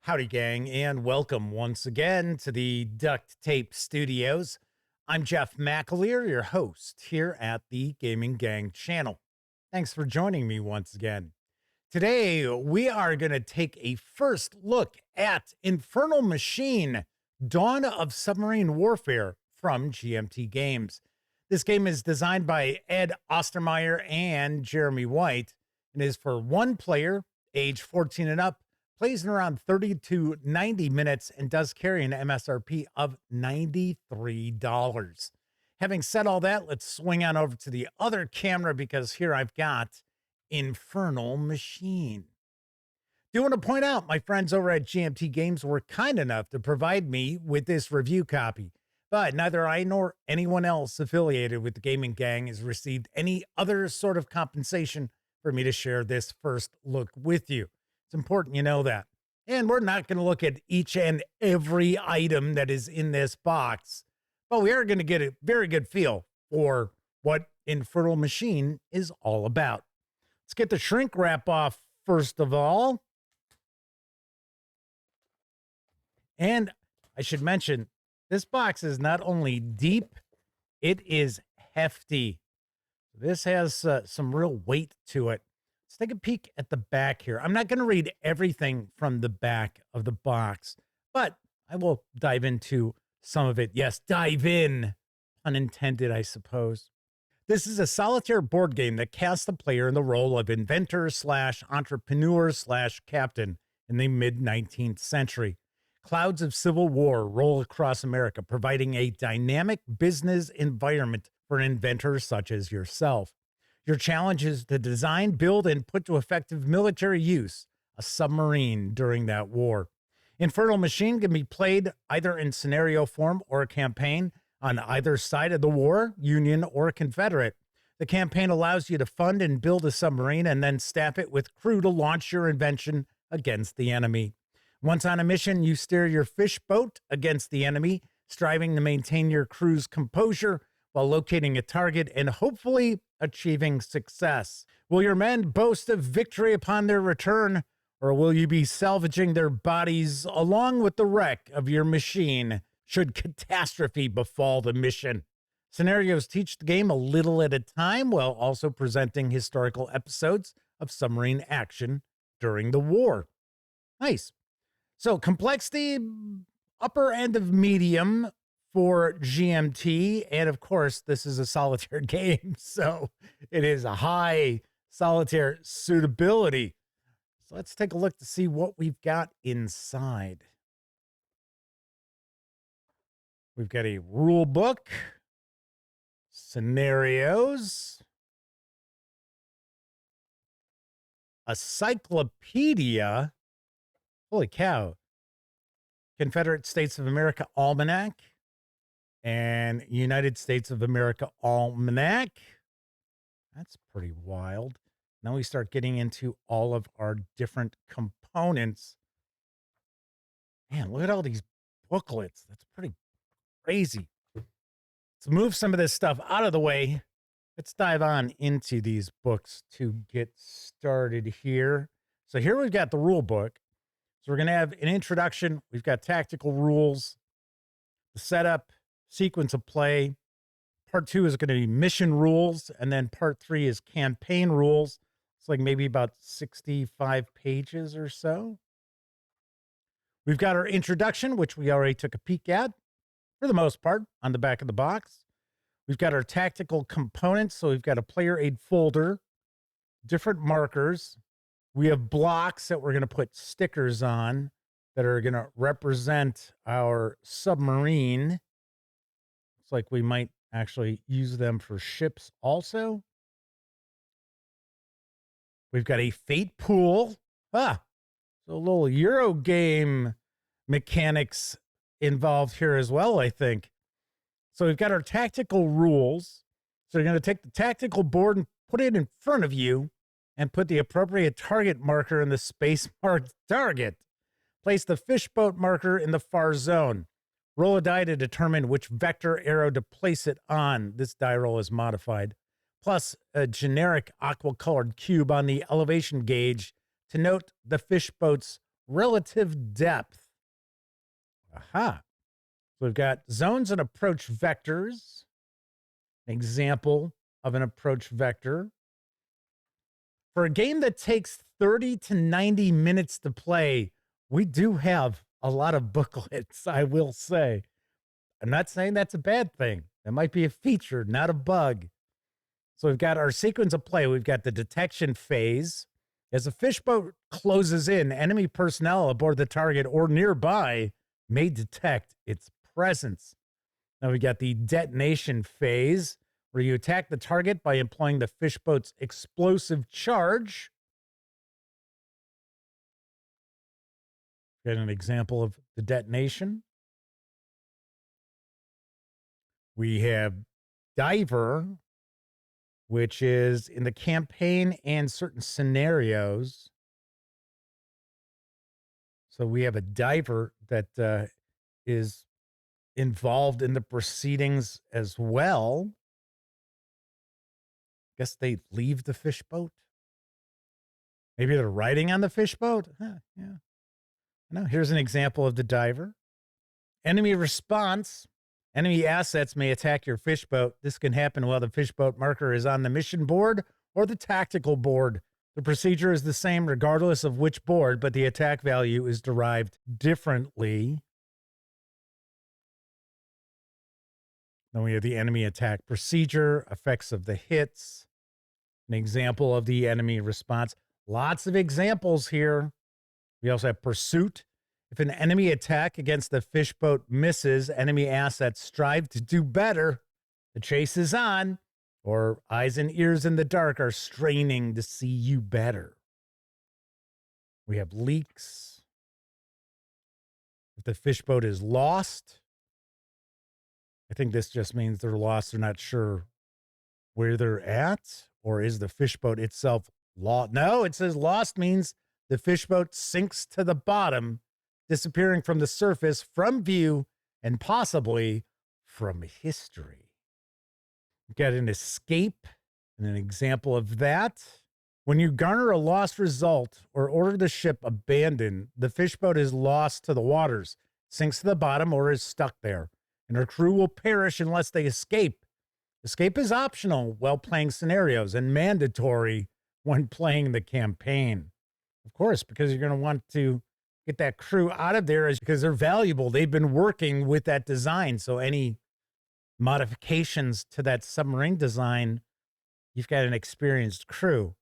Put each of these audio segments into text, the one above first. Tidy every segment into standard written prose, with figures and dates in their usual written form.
Howdy, gang, and welcome once again to the Duct Tape Studios. I'm Jeff McAleer, your host here at the Gaming Gang channel. Thanks for joining me once again. Today, we are going to take a first look at Infernal Machine, Dawn of Submarine Warfare from GMT Games. This game is designed by Ed Ostermeyer and Jeremy White and is for one player, age 14 and up, plays in around 30 to 90 minutes, and does carry an MSRP of $93. Having said all that, let's swing on over to the other camera because here I've got Infernal Machine. Do want to point out my friends over at GMT Games were kind enough to provide me with this review copy, but neither I nor anyone else affiliated with the Gaming Gang has received any other sort of compensation for me to share this first look with you. It's important you know that. And we're not going to look at each and every item that is in this box, but we are going to get a very good feel for what Infernal Machine is all about. Let's get the shrink wrap off first of all. And I should mention, this box is not only deep, it is hefty. This has some real weight to it. Let's take a peek at the back here. I'm not going to read everything from the back of the box, but I will dive into some of it. Yes, dive in. Unintended, I suppose. This is a solitaire board game that casts the player in the role of inventor slash entrepreneur slash captain in the mid-19th century. Clouds of civil war roll across America, providing a dynamic business environment for an inventor such as yourself. Your challenge is to design, build, and put to effective military use a submarine during that war. Infernal Machine can be played either in scenario form or a campaign on either side of the war, Union or Confederate. The campaign allows you to fund and build a submarine and then staff it with crew to launch your invention against the enemy. Once on a mission, you steer your fish boat against the enemy, striving to maintain your crew's composure while locating a target and hopefully achieving success. Will your men boast of victory upon their return, or will you be salvaging their bodies along with the wreck of your machine should catastrophe befall the mission? Scenarios teach the game a little at a time while also presenting historical episodes of submarine action during the war. Nice. So complexity, upper end of medium for GMT, and of course, this is a solitaire game, so it is a high solitaire suitability. So let's take a look to see what we've got inside. We've got a rule book, scenarios, a cyclopedia, holy cow, Confederate States of America Almanac, and United States of America Almanac. That's pretty wild. Now we start getting into all of our different components. Man, look at all these booklets. That's pretty crazy. Let's move some of this stuff out of the way. Let's dive on into these books to get started here. So here we've got the rule book. So we're going to have an introduction. We've got tactical rules, the setup, sequence of play. Part 2 is going to be mission rules, and then part 3 is campaign rules. It's like maybe about 65 pages or so. We've got our introduction, which we already took a peek at, for the most part, on the back of the box. We've got our tactical components, so we've got a player aid folder, different markers. We have blocks that we're going to put stickers on that are going to represent our submarine. Looks like we might actually use them for ships also. We've got a fate pool. So a little Euro game mechanics involved here as well, I think. So we've got our tactical rules. So you're going to take the tactical board and put it in front of you and put the appropriate target marker in the space marked target. Place the fishboat marker in the far zone. Roll a die to determine which vector arrow to place it on. This die roll is modified. Plus a generic aqua-colored cube on the elevation gauge to note the fishboat's relative depth. Aha. So we've got zones and approach vectors. An example of an approach vector. For a game that takes 30 to 90 minutes to play, we do have a lot of booklets, I will say. I'm not saying that's a bad thing. That might be a feature, not a bug. So we've got our sequence of play. We've got the detection phase. As a fishboat closes in, enemy personnel aboard the target or nearby may detect its presence. Now we got the detonation phase, where you attack the target by employing the fishboat's explosive charge. Got an example of the detonation. We have diver, which is in the campaign and certain scenarios. So we have a diver that is involved in the proceedings as well. Guess they leave the fishboat. Maybe they're riding on the fishboat. Huh, yeah. No, here's an example of the diver. Enemy response. Enemy assets may attack your fishboat. This can happen while the fishboat marker is on the mission board or the tactical board. The procedure is the same regardless of which board, but the attack value is derived differently. Then we have the enemy attack procedure, effects of the hits, an example of the enemy response. Lots of examples here. We also have pursuit. If an enemy attack against the fishboat misses, enemy assets strive to do better. The chase is on, or eyes and ears in the dark are straining to see you better. We have leaks. If the fishboat is lost, I think this just means they're lost. They're not sure where they're at, or is the fishboat itself lost? No, it says lost means the fishboat sinks to the bottom, disappearing from the surface, from view, and possibly from history. We've got an escape and an example of that. When you garner a lost result or order the ship abandoned, the fishboat is lost to the waters, sinks to the bottom, or is stuck there, and her crew will perish unless they escape. Escape is optional while playing scenarios and mandatory when playing the campaign. Of course, because you're going to want to get that crew out of there because they're valuable. They've been working with that design. So any modifications to that submarine design, you've got an experienced crew.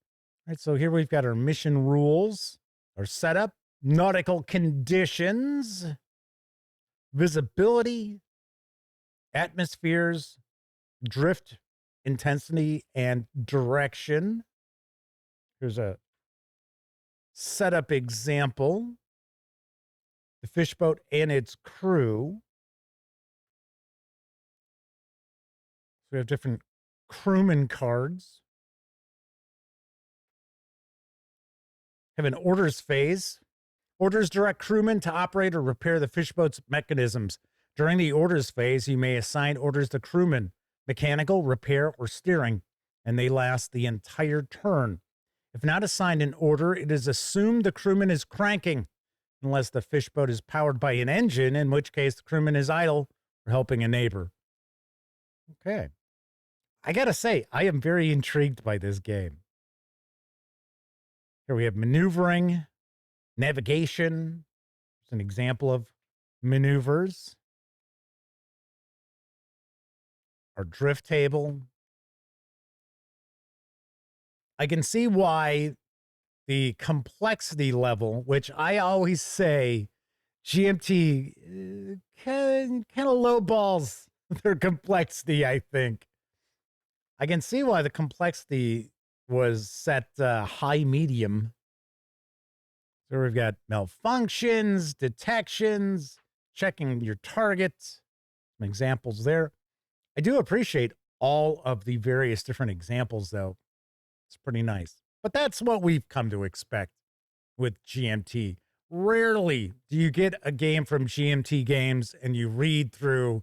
All right, so here we've got our mission rules, our setup, nautical conditions, visibility, atmospheres, drift, intensity, and direction. Here's a setup example. The fishboat and its crew. So we have different crewman cards. Have an orders phase. Orders direct crewmen to operate or repair the fishboat's mechanisms. During the orders phase, you may assign orders to crewmen, mechanical, repair, or steering, and they last the entire turn. If not assigned an order, it is assumed the crewman is cranking, unless the fishboat is powered by an engine, in which case the crewman is idle or helping a neighbor. Okay. I gotta say, I am very intrigued by this game. Here we have maneuvering, navigation. It's an example of maneuvers. Our drift table. I can see why the complexity level, which I always say GMT kind of lowballs their complexity, I think. I can see why the complexity was set high medium. So we've got malfunctions, detections, checking your targets, some examples there. I do appreciate all of the various different examples, though. It's pretty nice. But that's what we've come to expect with GMT. Rarely do you get a game from GMT Games and you read through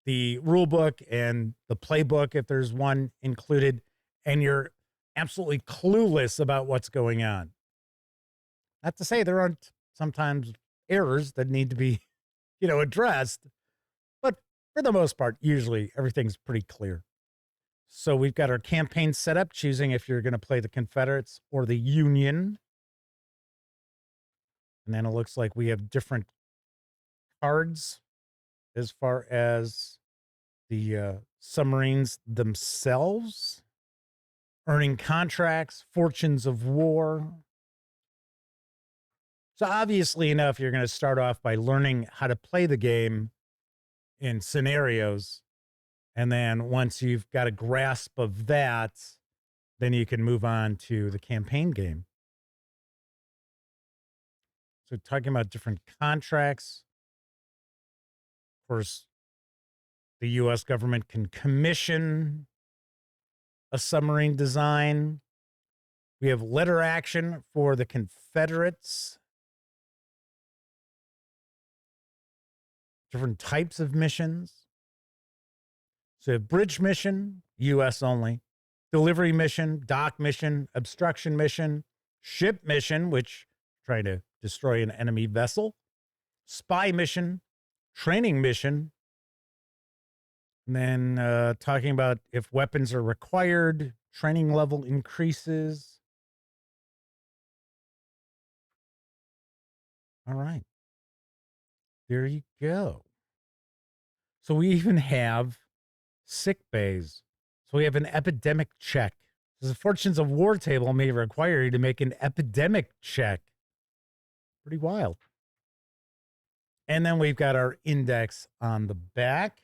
the rule book and the playbook, if there's one included, and you're absolutely clueless about what's going on. Not to say there aren't sometimes errors that need to be, addressed. But for the most part, usually everything's pretty clear. So we've got our campaign set up, choosing if you're going to play the Confederates or the Union. And then it looks like we have different cards as far as the submarines themselves, earning contracts, fortunes of war. So obviously enough, you're going to start off by learning how to play the game in scenarios. And then once you've got a grasp of that, then you can move on to the campaign game. So talking about different contracts, of course, the U.S. government can commission a submarine design. We have letter action for the Confederates. Different types of missions. So bridge mission, U.S. only. Delivery mission, dock mission, obstruction mission, ship mission, which trying to destroy an enemy vessel, spy mission, training mission, and then talking about if weapons are required, training level increases. All right. There you go. So we even have sick bays. So we have an epidemic check. The Fortunes of War table may require you to make an epidemic check. Pretty wild. And then we've got our index on the back.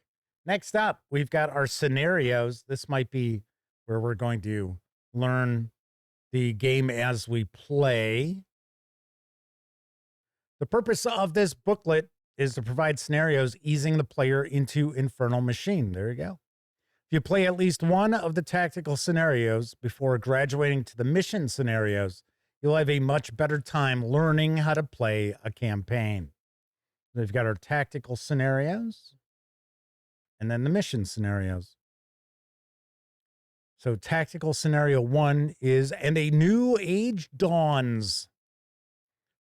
Next up, we've got our scenarios. This might be where we're going to learn the game as we play. The purpose of this booklet is to provide scenarios easing the player into Infernal Machine. There you go. If you play at least one of the tactical scenarios before graduating to the mission scenarios, you'll have a much better time learning how to play a campaign. We've got our tactical scenarios and then the mission scenarios. So tactical scenario 1 is, and a new age dawns.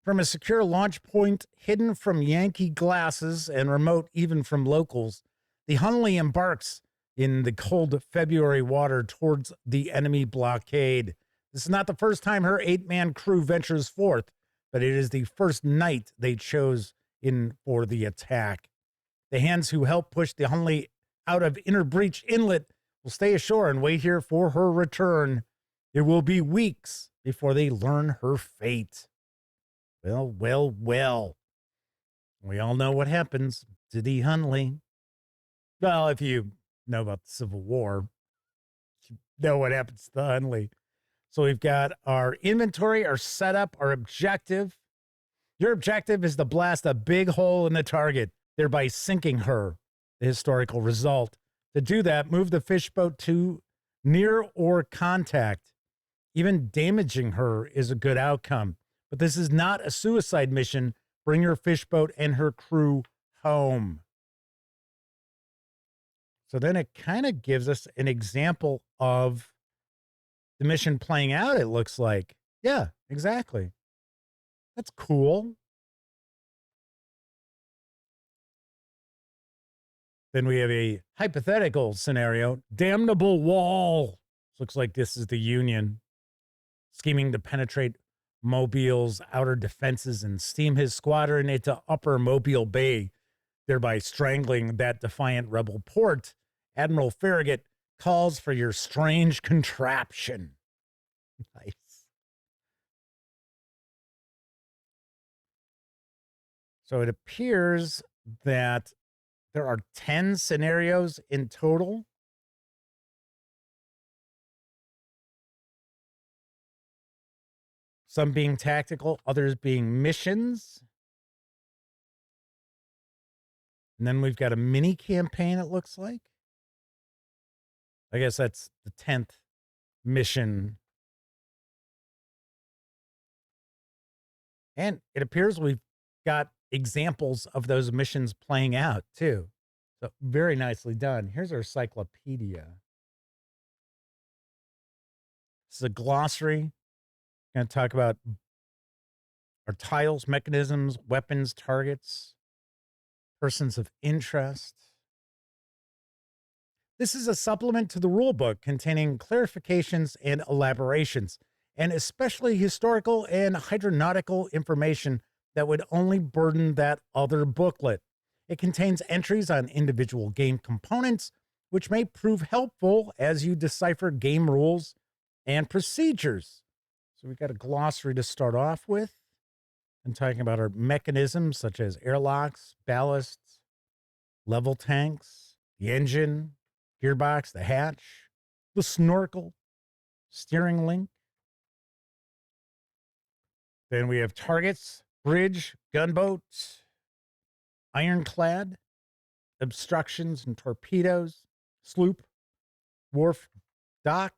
From a secure launch point hidden from Yankee glasses and remote even from locals, the Hunley embarks in the cold February water towards the enemy blockade. This is not the first time her 8-man crew ventures forth, but it is the first night they chose in for the attack. The hands who help push the Hunley out of Inner Breach Inlet will stay ashore and wait here for her return. It will be weeks before they learn her fate. Well, well, well. We all know what happens to the Hunley. Well, if you know about the Civil War, you know what happens to the Hunley. So we've got our inventory, our setup, our objective. Your objective is to blast a big hole in the target, thereby sinking her, the historical result. To do that, move the fishboat to near or contact. Even damaging her is a good outcome. But this is not a suicide mission. Bring your fishboat and her crew home. So then it kind of gives us an example of the mission playing out, it looks like. Yeah, exactly. That's cool. Then we have a hypothetical scenario. Damnable wall. Looks like this is the Union scheming to penetrate Mobile's outer defenses and steam his squadron into Upper Mobile Bay, thereby strangling that defiant rebel port. Admiral Farragut calls for your strange contraption. Nice. So it appears that there are 10 scenarios in total. Some being tactical, others being missions. And then we've got a mini campaign, it looks like. I guess that's the 10th mission. And it appears we've got examples of those missions playing out, too. So very nicely done. Here's our cyclopedia. This is a glossary. Going to talk about our tiles, mechanisms, weapons, targets, persons of interest. This is a supplement to the rulebook containing clarifications and elaborations, and especially historical and hydronautical information that would only burden that other booklet. It contains entries on individual game components, which may prove helpful as you decipher game rules and procedures. So we've got a glossary to start off with. I'm talking about our mechanisms such as airlocks, ballasts, level tanks, the engine, gearbox, the hatch, the snorkel, steering link. Then we have targets, bridge, gunboat, ironclad, obstructions and torpedoes, sloop, wharf, dock.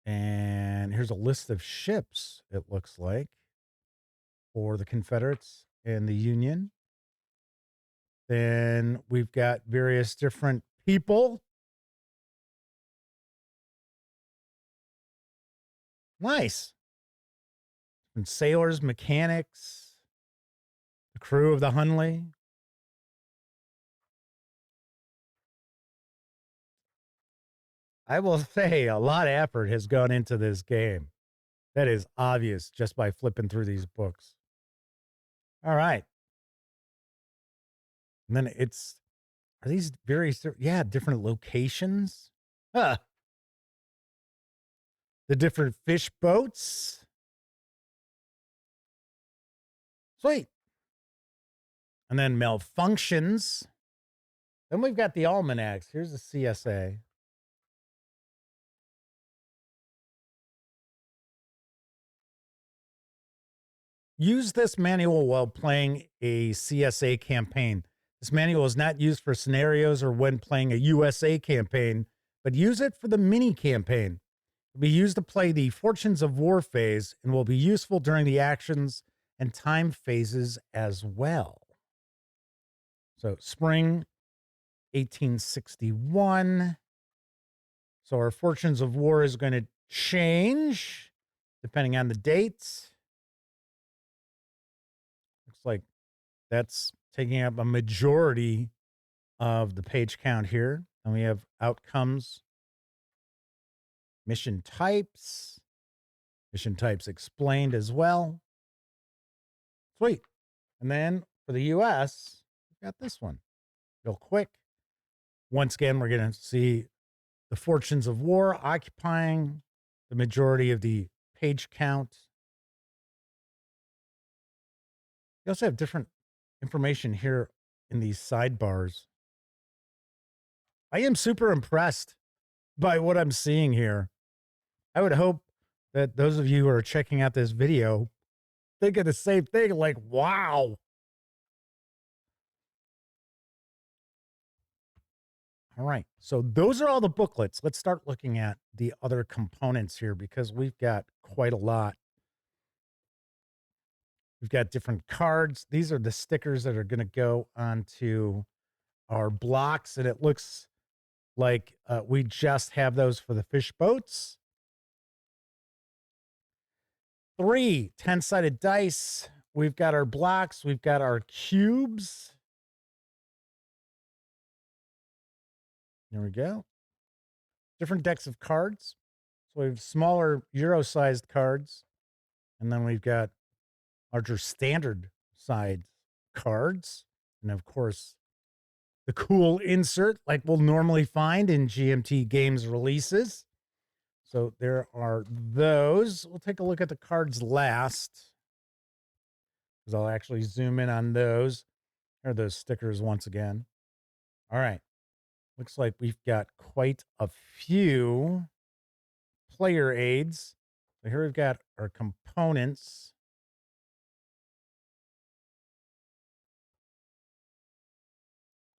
And here's a list of ships, it looks like, for the Confederates and the Union. Then we've got various different people. Nice. And sailors, mechanics, the crew of the Hunley. I will say a lot of effort has gone into this game. That is obvious just by flipping through these books. All right. And then are these various, yeah, different locations? Huh. The different fish boats. Sweet. And then malfunctions. Then we've got the almanacs. Here's the CSA. Use this manual while playing a CSA campaign. This manual is not used for scenarios or when playing a USA campaign, but use it for the mini campaign. It will be used to play the Fortunes of War phase and will be useful during the actions and time phases as well. So, spring 1861. So, our Fortunes of War is going to change depending on the dates. Looks like that's taking up a majority of the page count here. And we have outcomes, mission types explained as well. Sweet. And then for the US, we've got this one real quick. Once again, we're going to see the Fortunes of War occupying the majority of the page count. You also have different information here in these sidebars. I am super impressed by what I'm seeing here. I would hope that those of you who are checking out this video think of the same thing, like, wow. All right, so those are all the booklets. Let's start looking at the other components here because we've got quite a lot. We've got different cards. These are the stickers that are going to go onto our blocks, and it looks like we just have those for the fish boats. 3 10-sided dice. We've got our blocks. We've got our cubes. There we go. Different decks of cards. So we have smaller Euro-sized cards. And then we've got larger standard side cards. And of course, the cool insert like we'll normally find in GMT Games releases. So there are those. We'll take a look at the cards last, because I'll actually zoom in on those. There are those stickers once again. All right. Looks like we've got quite a few player aids. So here we've got our components.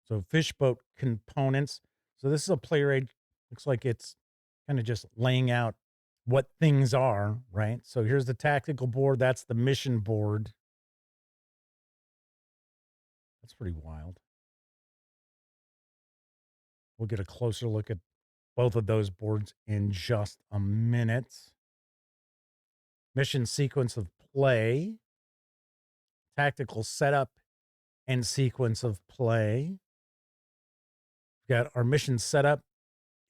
So fishboat components. So this is a player aid. Looks like it's kind of just laying out what things are, right? So here's the tactical board. That's the mission board. That's pretty wild. We'll get a closer look at both of those boards in just a minute. mission sequence of play, tactical setup and sequence of play. We've got our mission setup,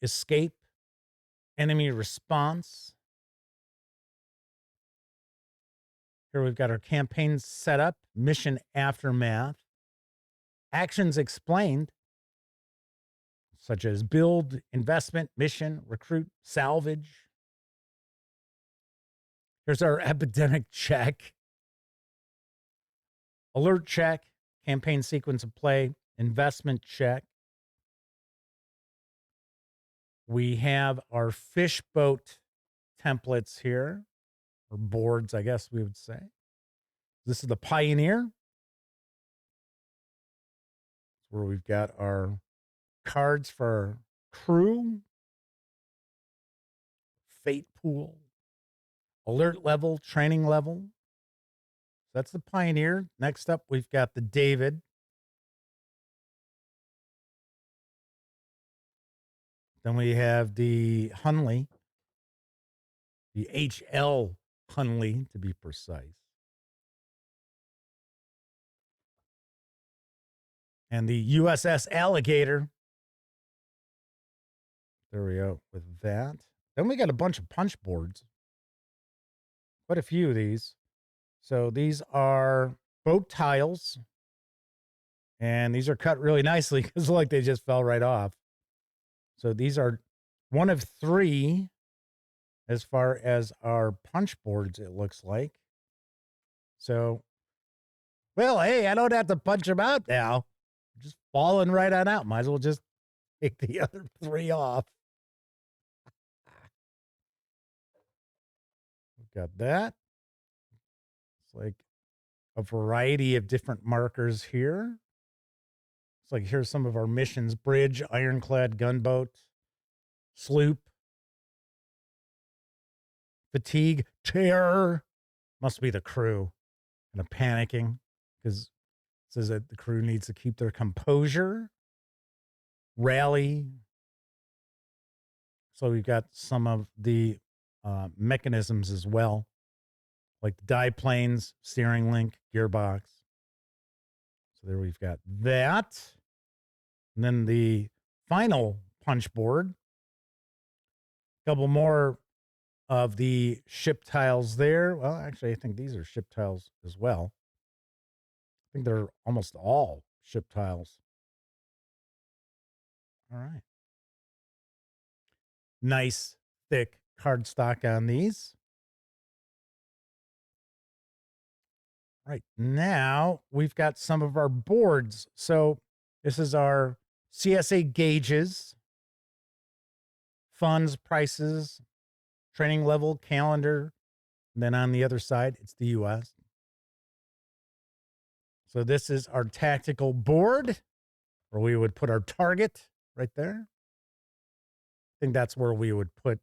escape, enemy response. Here we've got our campaign setup, mission aftermath, actions explained, such as build, investment, mission, recruit, salvage. Here's our epidemic check, alert check, campaign sequence of play, investment check. We have our fish boat templates here, or boards, I guess we would say. This is the Pioneer, where we've got our cards for our crew, fate pool, alert level, training level. That's the Pioneer. Next up, we've got the David. Then we have the Hunley, the HL Hunley, to be precise. And the USS Alligator. There we go with that. Then we got a bunch of punch boards. Quite a few of these. So these are boat tiles. And these are cut really nicely because like they just fell right off. So these are one of three as far as our punch boards, it looks like. So, well, hey, I don't have to punch them out now. Just falling right on out. Might as well just take the other three off. We've got that. It's like a variety of different markers here. It's like here's some of our missions: bridge, ironclad, gunboat, sloop, fatigue, terror. Must be the crew kind of panicking because it says that the crew needs to keep their composure. Rally. So we've got some of the mechanisms as well, like the dive planes, steering link, gearbox. So there we've got that. And then the final punch board. A couple more of the ship tiles there. Well, actually, I think these are ship tiles as well. I think they're almost all ship tiles. All right. Nice, thick cardstock on these. Right now, we've got some of our boards. So this is our CSA gauges, funds, prices, training level, calendar. And then on the other side, it's the U.S. So this is our tactical board, where we would put our target right there. I think that's where we would put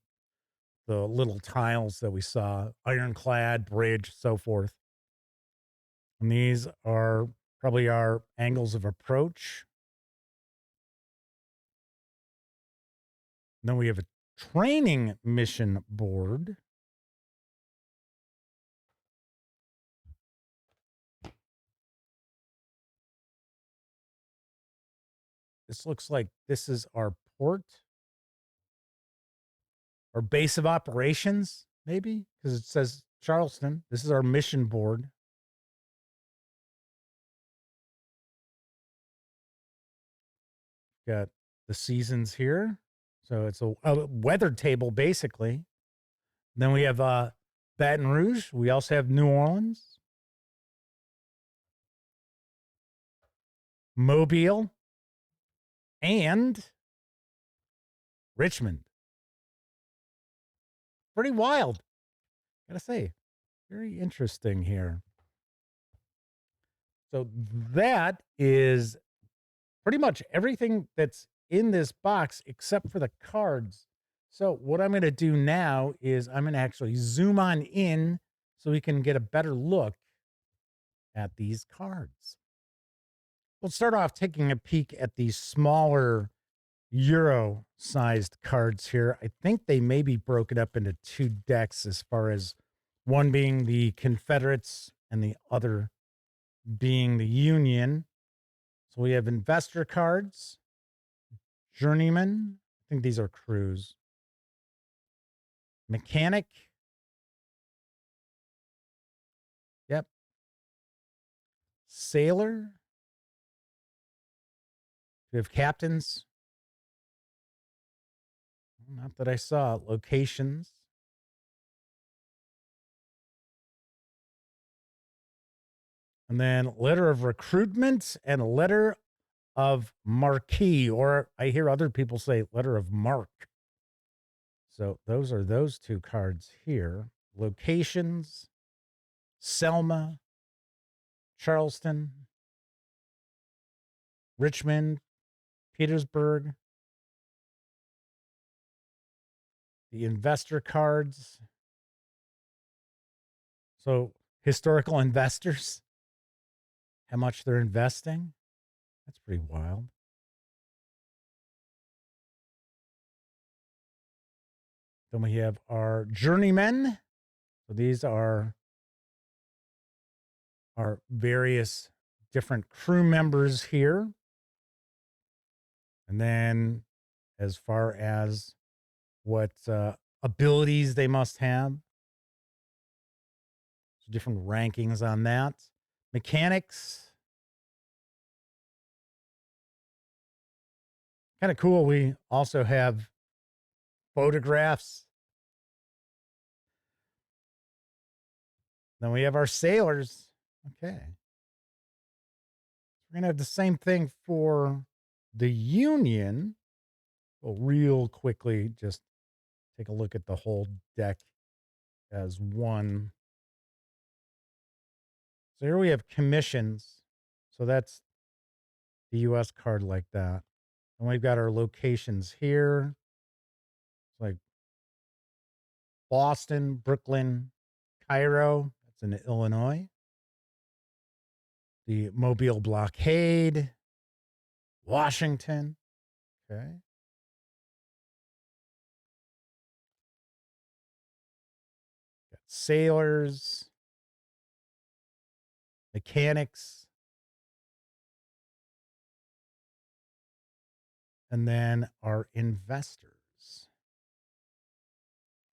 the little tiles that we saw, ironclad, bridge, so forth. And these are probably our angles of approach. And then we have a training mission board. This looks like this is our port, our base of operations, maybe, because it says Charleston. This is our mission board. Got the seasons here. So it's a weather table, basically. Then we have Baton Rouge. We also have New Orleans, Mobile, and Richmond. Pretty wild, gotta say. Very interesting here. So that is pretty much everything that's in this box except for the cards. So what I'm going to do now is I'm going to actually zoom on in so we can get a better look at these cards. We'll start off taking a peek at these smaller Euro-sized cards here. I think they may be broken up into two decks as far as one being the Confederates and the other being the Union. So we have investor cards, journeyman. I think these are crews. Mechanic. Yep. Sailor. We have captains. Not that I saw. Locations. And then letter of recruitment and letter of marquee, or I hear other people say letter of mark. So those are those two cards here. Locations, Selma, Charleston, Richmond, Petersburg. The investor cards. So historical investors, how much they're investing. That's pretty wild. Then we have our journeymen. So these are our various different crew members here. And then as far as what abilities they must have, so different rankings on that. Mechanics. Kind of cool. We also have photographs. Then we have our sailors. Okay. We're going to have the same thing for the Union. Well, real quickly, just take a look at the whole deck as one. So here we have commissions. So that's the U.S. card like that. And we've got our locations here. It's like Boston, Brooklyn, Cairo. That's in Illinois. The Mobile blockade, Washington. Okay. Got sailors, mechanics, and then our investors.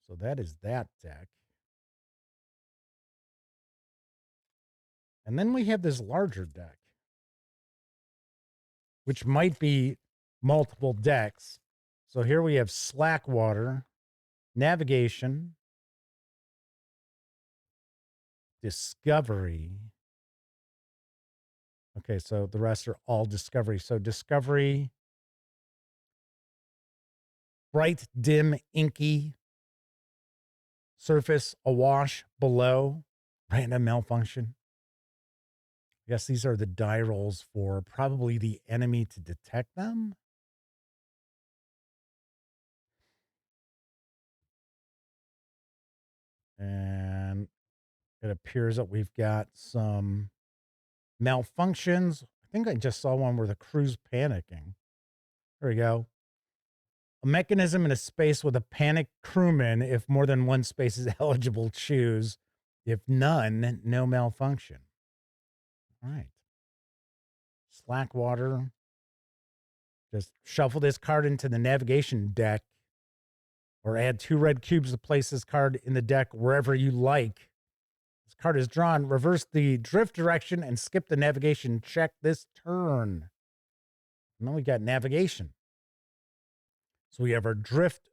So that is that deck. And then we have this larger deck, which might be multiple decks. So here we have Slackwater, Navigation, Discovery. Okay, so the rest are all Discovery. So Discovery, Bright, Dim, Inky, Surface, Awash, Below, Random Malfunction. I guess these are the die rolls for probably the enemy to detect them. And it appears that we've got some malfunctions. I think I just saw one where the crew's panicking. There we go. A mechanism in a space with a panicked crewman. If more than one space is eligible, choose. If none, no malfunction. All right. Slackwater. Just shuffle this card into the navigation deck or add 2 red cubes to place this card in the deck wherever you like. This card is drawn. Reverse the drift direction and skip the navigation check this turn. And then we got navigation. So we have our drift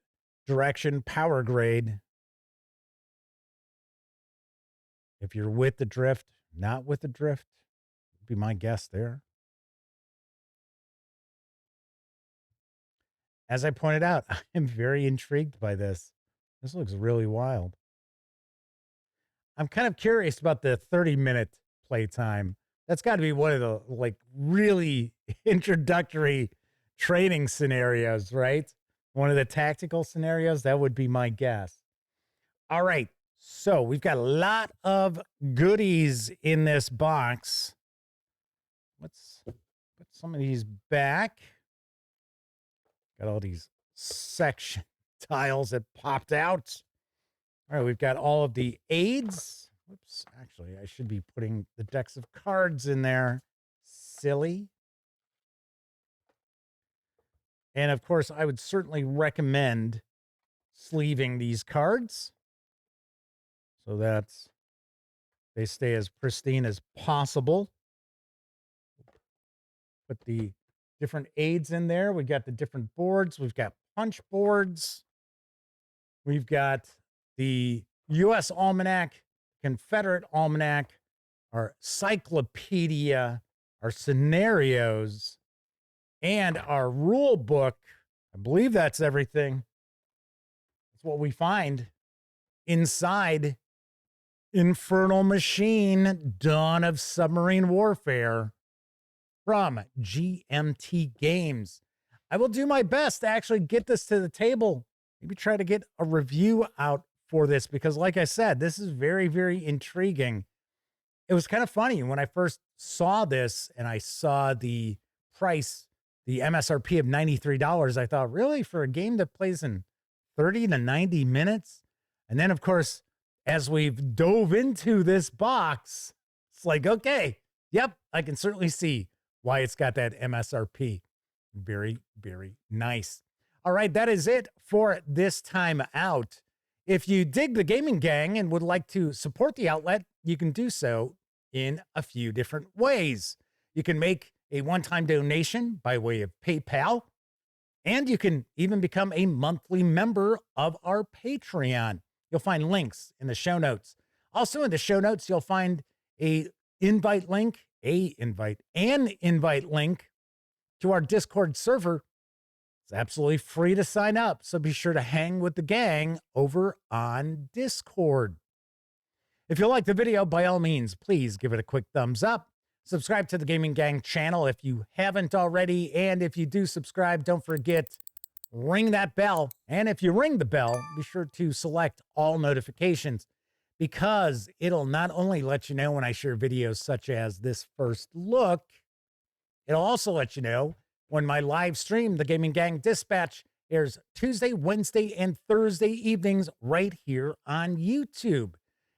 direction power grade. If you're with the drift, not with the drift, would be my guess there. As I pointed out, I'm very intrigued by this. This looks really wild. I'm kind of curious about the 30-minute playtime. That's got to be one of the like really introductory training scenarios, right? One of the tactical scenarios. That would be my guess. All right. So we've got a lot of goodies in this box. Let's put some of these back. Got all these section tiles that popped out. All right, we've got all of the aids. Whoops, actually, I should be putting the decks of cards in there. Silly. And of course, I would certainly recommend sleeving these cards so that they stay as pristine as possible. Put the different aids in there. We've got the different boards. We've got punch boards. We've got the U.S. Almanac, Confederate Almanac, our cyclopedia, our scenarios, and our rule book. I believe that's everything. That's what we find inside Infernal Machine, Dawn of Submarine Warfare from GMT Games. I will do my best to actually get this to the table. Maybe try to get a review out for this because, like I said, this is very, very intriguing. It was kind of funny when I first saw this and I saw the price, the MSRP of $93. I thought, really, for a game that plays in 30 to 90 minutes? And then, of course, as we've dove into this box, it's like, okay, yep, I can certainly see why it's got that MSRP. Very, very nice. All right, that is it for this time out. If you dig the Gaming Gang and would like to support the outlet, you can do so in a few different ways. You can make a one-time donation by way of PayPal, and you can even become a monthly member of our Patreon. You'll find links in the show notes. Also in the show notes, you'll find an invite link to our Discord server. It's absolutely free to sign up, so be sure to hang with the gang over on Discord. If you like the video, by all means, please give it a quick thumbs up. Subscribe to the Gaming Gang channel if you haven't already, and if you do subscribe, don't forget, ring that bell. And if you ring the bell, be sure to select all notifications because it'll not only let you know when I share videos such as this first look, it'll also let you know when my live stream, the Gaming Gang Dispatch, airs Tuesday, Wednesday, and Thursday evenings right here on YouTube.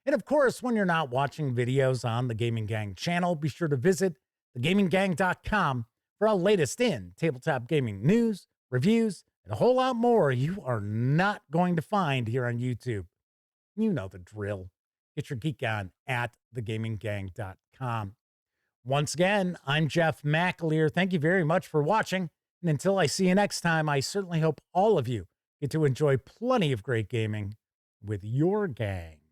And of course, when you're not watching videos on the Gaming Gang channel, be sure to visit thegaminggang.com for our latest in tabletop gaming news, reviews, and a whole lot more you are not going to find here on YouTube. You know the drill. Get your geek on at thegaminggang.com. Once again, I'm Jeff McAleer. Thank you very much for watching. And until I see you next time, I certainly hope all of you get to enjoy plenty of great gaming with your gang.